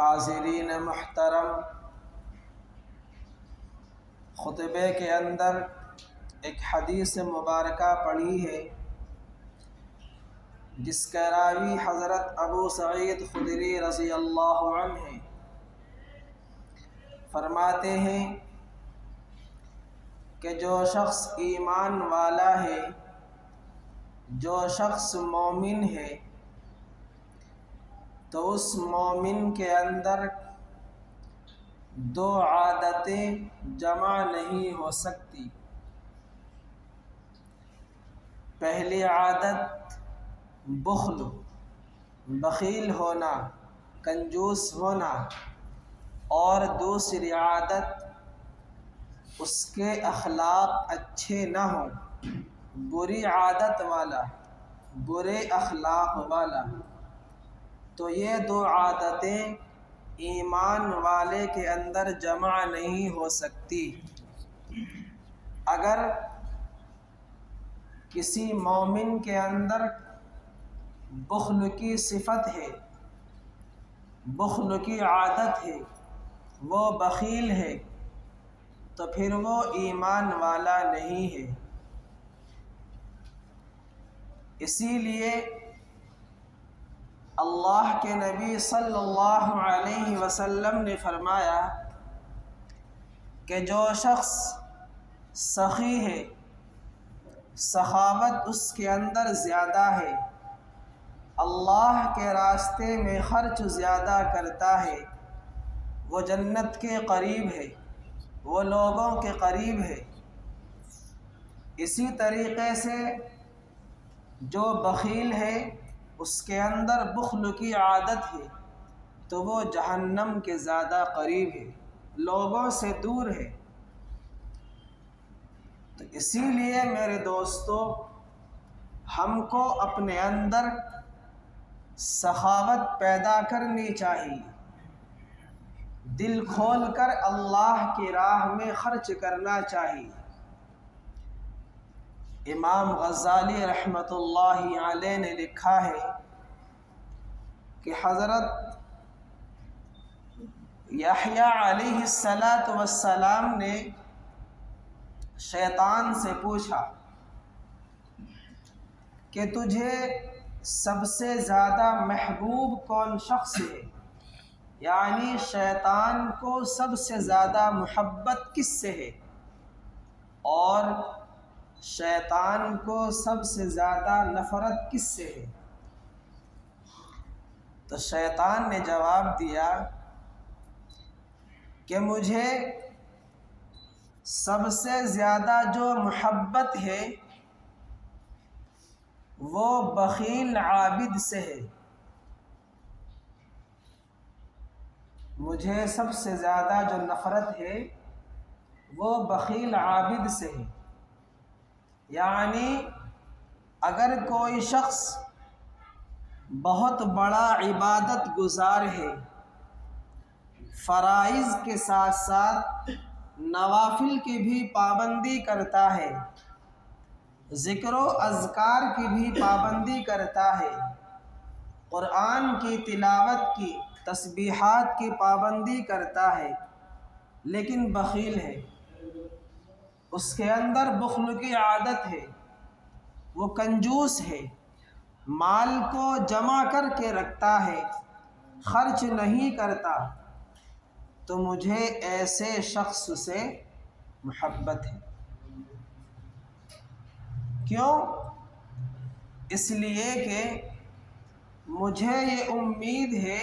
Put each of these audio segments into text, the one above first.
حاضرین محترم، خطبے کے اندر ایک حدیث مبارکہ پڑھی ہے جس کا راوی حضرت ابو سعید خدری رضی اللہ عنہ ہیں۔ فرماتے ہیں کہ جو شخص ایمان والا ہے، جو شخص مومن ہے، تو اس مومن کے اندر دو عادتیں جمع نہیں ہو سکتی۔ پہلی عادت بخل، بخیل ہونا، کنجوس ہونا، اور دوسری عادت اس کے اخلاق اچھے نہ ہوں، بری عادت والا، برے اخلاق والا۔ تو یہ دو عادتیں ایمان والے کے اندر جمع نہیں ہو سکتی۔ اگر کسی مومن کے اندر بخل کی صفت ہے، بخل کی عادت ہے، وہ بخیل ہے، تو پھر وہ ایمان والا نہیں ہے۔ اسی لیے اللہ کے نبی صلی اللہ علیہ وسلم نے فرمایا کہ جو شخص سخی ہے، سخاوت اس کے اندر زیادہ ہے، اللہ کے راستے میں خرچ زیادہ کرتا ہے، وہ جنت کے قریب ہے، وہ لوگوں کے قریب ہے۔ اسی طریقے سے جو بخیل ہے، اس کے اندر بخل کی عادت ہے، تو وہ جہنم کے زیادہ قریب ہے، لوگوں سے دور ہے۔ تو اسی لیے میرے دوستو، ہم کو اپنے اندر سخاوت پیدا کرنی چاہیے، دل کھول کر اللہ کی راہ میں خرچ کرنا چاہیے۔ امام غزالی رحمۃ اللہ علیہ نے لکھا ہے کہ حضرت یحییٰ علیہ السلام نے شیطان سے پوچھا کہ تجھے سب سے زیادہ محبوب کون شخص ہے؟ یعنی شیطان کو سب سے زیادہ محبت کس سے ہے، اور شیطان کو سب سے زیادہ نفرت کس سے ہے؟ تو شیطان نے جواب دیا کہ مجھے سب سے زیادہ جو محبت ہے وہ بخیل عابد سے ہے، مجھے سب سے زیادہ جو نفرت ہے وہ بخیل عابد سے ہے۔ یعنی اگر کوئی شخص بہت بڑا عبادت گزار ہے، فرائض کے ساتھ ساتھ نوافل کی بھی پابندی کرتا ہے، ذکر و اذکار کی بھی پابندی کرتا ہے، قرآن کی تلاوت کی، تسبیحات کی پابندی کرتا ہے، لیکن بخیل ہے، اس کے اندر بخل کی عادت ہے، وہ کنجوس ہے، مال کو جمع کر کے رکھتا ہے، خرچ نہیں کرتا، تو مجھے ایسے شخص سے محبت ہے۔ کیوں؟ اس لیے کہ مجھے یہ امید ہے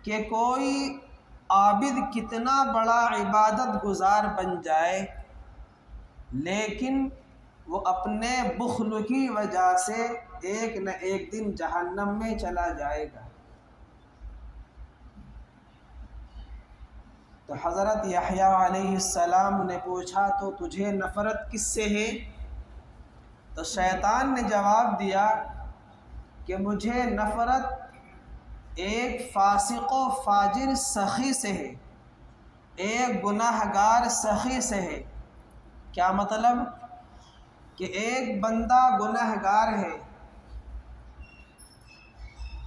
کہ کوئی عابد کتنا بڑا عبادت گزار بن جائے، لیکن وہ اپنے بخل کی وجہ سے ایک نہ ایک دن جہنم میں چلا جائے گا۔ تو حضرت یحییٰ علیہ السلام نے پوچھا تو تجھے نفرت کس سے ہے؟ تو شیطان نے جواب دیا کہ مجھے نفرت ایک فاسق و فاجر سخی سے ہے، ایک گناہ گار سخی سے ہے۔ کیا مطلب؟ کہ ایک بندہ گناہ گار ہے،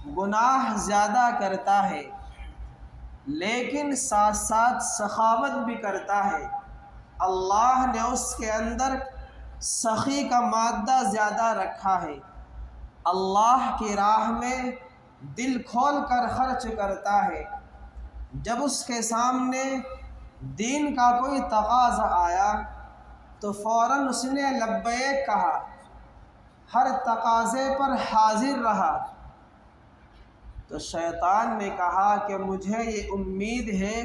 گناہ زیادہ کرتا ہے لیکن ساتھ ساتھ سخاوت بھی کرتا ہے، اللہ نے اس کے اندر سخی کا مادہ زیادہ رکھا ہے، اللہ کی راہ میں دل کھول کر خرچ کرتا ہے، جب اس کے سامنے دین کا کوئی تقاضا آیا تو فوراً اس نے لبیک کہا، ہر تقاضے پر حاضر رہا۔ تو شیطان نے کہا کہ مجھے یہ امید ہے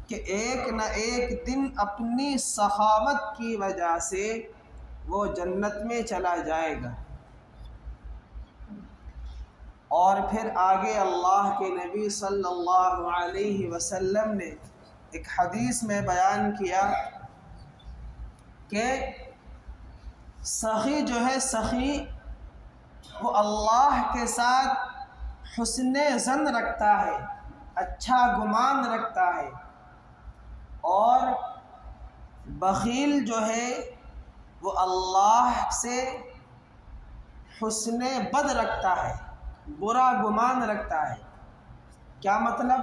کہ ایک نہ ایک دن اپنی سخاوت کی وجہ سے وہ جنت میں چلا جائے گا۔ اور پھر آگے اللہ کے نبی صلی اللہ علیہ وسلم نے ایک حدیث میں بیان کیا کہ سخی جو ہے، سخی وہ اللہ کے ساتھ حسن ظن رکھتا ہے، اچھا گمان رکھتا ہے، اور بخیل جو ہے وہ اللہ سے حسن بد رکھتا ہے، برا گمان رکھتا ہے۔ کیا مطلب؟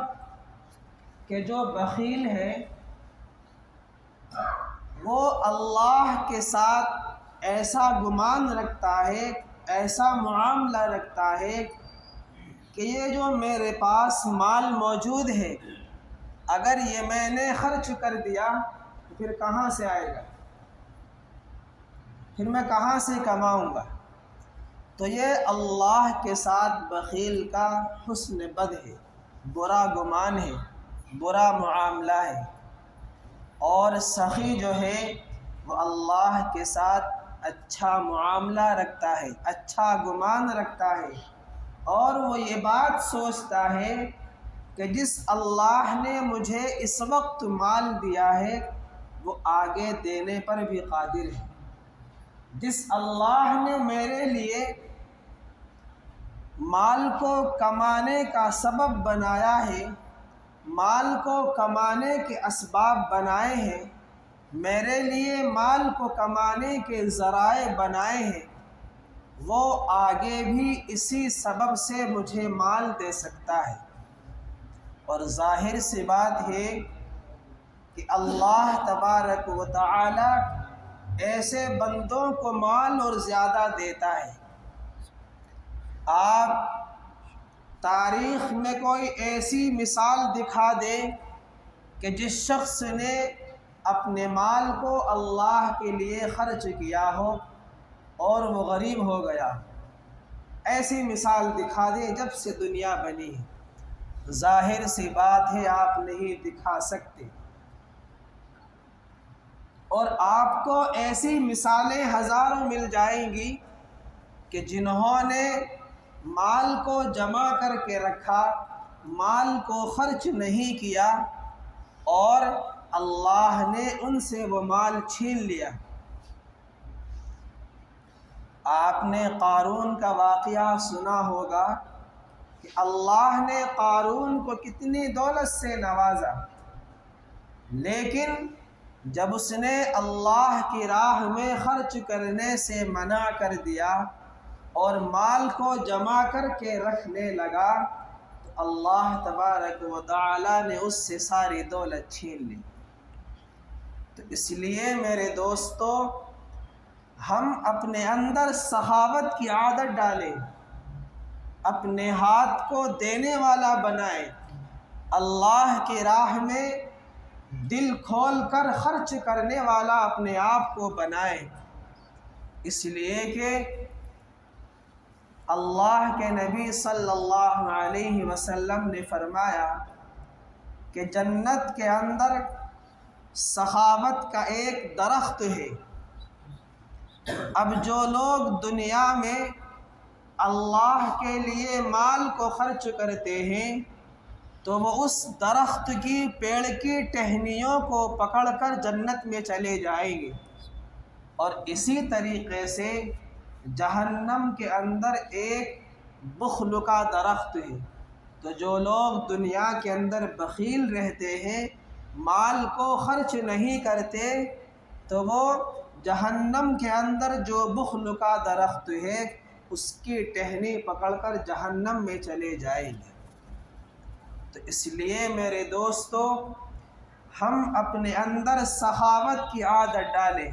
کہ جو بخیل ہے وہ اللہ کے ساتھ ایسا گمان رکھتا ہے، ایسا معاملہ رکھتا ہے کہ یہ جو میرے پاس مال موجود ہے، اگر یہ میں نے خرچ کر دیا تو پھر کہاں سے آئے گا، پھر میں کہاں سے کماؤں گا؟ تو یہ اللہ کے ساتھ بخیل کا حسن بد ہے، برا گمان ہے، برا معاملہ ہے۔ اور سخی جو ہے وہ اللہ کے ساتھ اچھا معاملہ رکھتا ہے، اچھا گمان رکھتا ہے، اور وہ یہ بات سوچتا ہے کہ جس اللہ نے مجھے اس وقت مال دیا ہے وہ آگے دینے پر بھی قادر ہے، جس اللہ نے میرے لیے مال کو کمانے کا سبب بنایا ہے، مال کو کمانے کے اسباب بنائے ہیں، میرے لیے مال کو کمانے کے ذرائع بنائے ہیں، وہ آگے بھی اسی سبب سے مجھے مال دے سکتا ہے۔ اور ظاہر سی بات ہے کہ اللہ تبارک و تعالی ایسے بندوں کو مال اور زیادہ دیتا ہے۔ آپ تاریخ میں کوئی ایسی مثال دکھا دیں کہ جس شخص نے اپنے مال کو اللہ کے لیے خرچ کیا ہو اور وہ غریب ہو گیا، ایسی مثال دکھا دیں جب سے دنیا بنی ہے۔ ظاہر سی بات ہے آپ نہیں دکھا سکتے، اور آپ کو ایسی مثالیں ہزاروں مل جائیں گی کہ جنہوں نے مال کو جمع کر کے رکھا، مال کو خرچ نہیں کیا، اور اللہ نے ان سے وہ مال چھین لیا۔ آپ نے قارون کا واقعہ سنا ہوگا کہ اللہ نے قارون کو کتنی دولت سے نوازا، لیکن جب اس نے اللہ کی راہ میں خرچ کرنے سے منع کر دیا اور مال کو جمع کر کے رکھنے لگا تو اللہ تبارک و تعالی نے اس سے ساری دولت چھین لی۔ تو اس لیے میرے دوستو، ہم اپنے اندر سخاوت کی عادت ڈالیں، اپنے ہاتھ کو دینے والا بنائیں، اللہ کی راہ میں دل کھول کر خرچ کرنے والا اپنے آپ کو بنائیں، اس لیے کہ اللہ کے نبی صلی اللہ علیہ وسلم نے فرمایا کہ جنت کے اندر سخاوت کا ایک درخت ہے۔ اب جو لوگ دنیا میں اللہ کے لیے مال کو خرچ کرتے ہیں تو وہ اس درخت کی پیڑ کی ٹہنیوں کو پکڑ کر جنت میں چلے جائیں گے، اور اسی طریقے سے جہنم کے اندر ایک بخل کا درخت ہے۔ تو جو لوگ دنیا کے اندر بخیل رہتے ہیں، مال کو خرچ نہیں کرتے، تو وہ جہنم کے اندر جو بخل کا درخت ہے اس کے ٹہنی پکڑ کر جہنم میں چلے جائیں گے۔ تو اس لیے میرے دوستو، ہم اپنے اندر سخاوت کی عادت ڈالیں۔